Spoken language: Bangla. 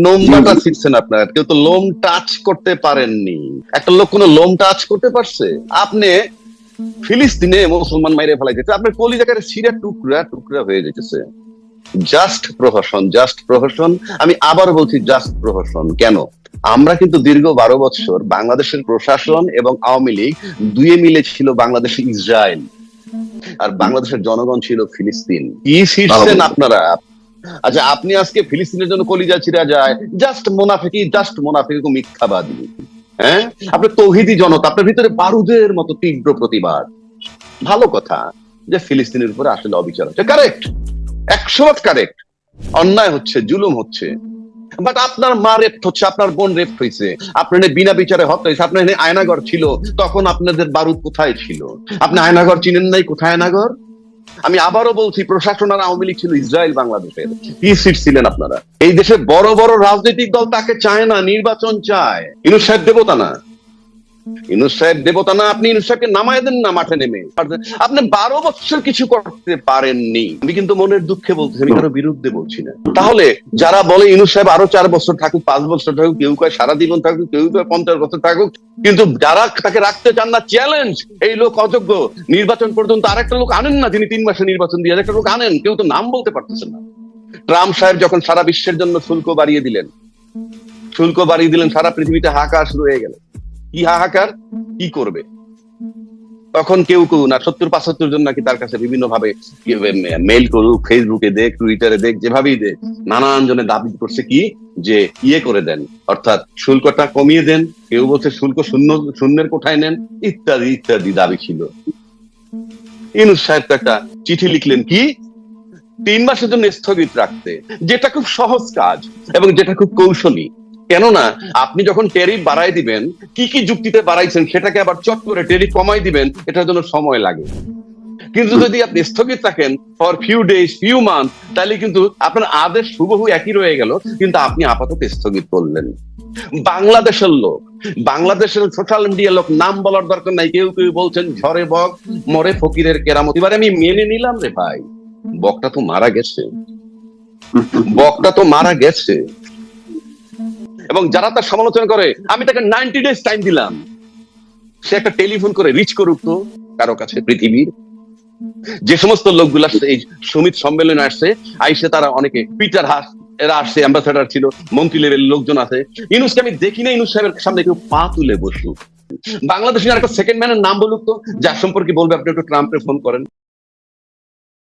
নোংরাটা জি। শিখছেন আপনারা, কেউ তো লোম টাচ করতে পারেননি। একটা লোক কোনো লোম টাচ করতে পারছে? আপনি ফিলিস্তিনে মুসলমান মাইরে ফেলাইতেছে, আপনার কলিজাকারে ছিঁড়া টুকরা টুকরা হয়ে যেতেছে। জাস্ট প্রহসন, জাস্ট প্রহসন। আমি আবার বলছি জাস্ট প্রহসন। কেন? আমরা কিন্তু দীর্ঘ 12 বছর বাংলাদেশের প্রশাসন এবং আওয়ামী লীগ দুয়ে মিলে ছিল বাংলাদেশে ইসরায়েল, আর বাংলাদেশের জনগণ ছিল ফিলিস্তিন। কি ছিড়ছেন আলহামদুলিল্লাহ। আপনারা? আচ্ছা, আপনি আজকে ফিলিস্তিনের জন্য কলিজা ছিঁড়া যায়, জাস্ট মোনাফিকি, জাস্ট মুনাফিক, মিথ্যাবাদী। হ্যাঁ, আপনার তৌহিদি জনতা, আপনার ভিতরে বারুদের মতো তীব্র প্রতিবাদ। ভালো কথা যে ফিলিস্তিনের উপরে আসলে অবিচার হচ্ছে, কারেক্ট, 100% কারেক্ট। অন্যায় হচ্ছে, জুলুম হচ্ছে। বাট আপনার মা রেপ হচ্ছে, আপনার বোন রেপ হয়েছে, আপনার বিনা বিচারে হত্যা হয়েছে, আপনার এখানে আয়নাগর ছিল, তখন আপনাদের বারুদ কোথায় ছিল? আপনি আয়নাগর চিনেন নাই? কোথায় আয়নাগর? আমি আবারও বলছি, প্রশাসন আর আওয়ামী লীগ ছিল ইসরায়েল বাংলাদেশের। কি সিট ছিলেন আপনারা? এই দেশে বড় বড় রাজনৈতিক দল তাকে চায় না, নির্বাচন চায়। ইউনূস সাহেব দেবতা না? ইউনূস সাহেব দেবতা না? আপনি ইউনূস সাহেবকে নামায় দেন না মাঠে নেমে। আপনি 12 বছর কিছু করতে পারেননি। আমি কিন্তু মনের দুঃখে বলছি, আমি কারো বিরুদ্ধে বলছি না। তাহলে যারা বলে ইউনূস সাহেব আরো 4 বছর থাকুক, 5 বছর থাকুক, কেউ কয় সারা জীবন থাকুক, কেউ কয় 50 বছর থাকুক, কিন্তু যারা তাকে রাখতে চান না, চ্যালেঞ্জ, এই লোক অযোগ্য, নির্বাচন পর্যন্ত আরেকটা লোক আনেন না, যিনি 3 মাসে নির্বাচন দিয়ে একটা লোক আনেন, কেউ তো নাম বলতে পারতেছেন না। ট্রাম্প সাহেব যখন সারা বিশ্বের জন্য শুল্ক বাড়িয়ে দিলেন, সারা পৃথিবীতে হাহাকার শুরু হয়ে গেল। কি হাহাকার? কি করবে? তখন কেউ কেউ না 70-75 জন নাকি তার কাছে বিভিন্ন ভাবে মেইল করুক, ফেসবুকে দেখ, টুইটারে দেখ, যেভাবেই দেখ, নানান জনে দাবি করছে কি যে ইয়ে করে দেন, অর্থাৎ শুল্কটা কমিয়ে দেন। কেউ বলছে শুল্ক শূন্যের কোঠায় নেন, ইত্যাদি ইত্যাদি দাবি ছিল। ইউনূস সাহেব তো একটা চিঠি লিখলেন কি 3 মাসের জন্য স্থগিত রাখতে, যেটা খুব সহজ কাজ এবং যেটা খুব কৌশলী। কেননা আপনি যখন ট্যারিফ বাড়াই দিবেন, কি কি যুক্তিতে বাড়াইছেন সেটাকে আবার চট করে ট্যারিফ কমাই দিবেন, এটার জন্য সময় লাগে। কিন্তু যদি আপনি স্থগিত রাখেন for few days, few month, তাহলে কিন্তু আপনার আদেশ হুবহু একই রয়ে গেল, কিন্তু আপনি আপাতত স্থগিত করলেন। বাংলাদেশের লোক, বাংলাদেশের সোশ্যাল মিডিয়া লোক, নাম বলার দরকার নাই, কেউ কেউ বলছেন ঝরে বক মরে ফকিরের কেরামত। এবারে আমি মেনে নিলাম রে ভাই, বকটা তো মারা গেছে, বকটা তো মারা গেছে। এবং যারা তার সমালোচনা করে, আমি তাকে 90 ডেজ টাইম দিলাম, সে একটা টেলিফোন করে রিচ করুক তো কারো কাছে পৃথিবীর। যে সমস্ত লোকগুলো এই সমিত সম্মেলনে আসছে, আইসে তারা অনেকে, পিটার হাস এরা আসছে, অ্যাম্বাসেডার ছিল, মন্ত্রী লেভেল লোকজন আছে। ইউনূসকে আমি দেখি না ইউনূস সাহেবের সামনে কেউ পা তুলে বসুক। বাংলাদেশের একটা সেকেন্ড ম্যানের নাম বলুক তো, যার সম্পর্কে বলবে আপনি একটু ট্রাম্পে ফোন করেন।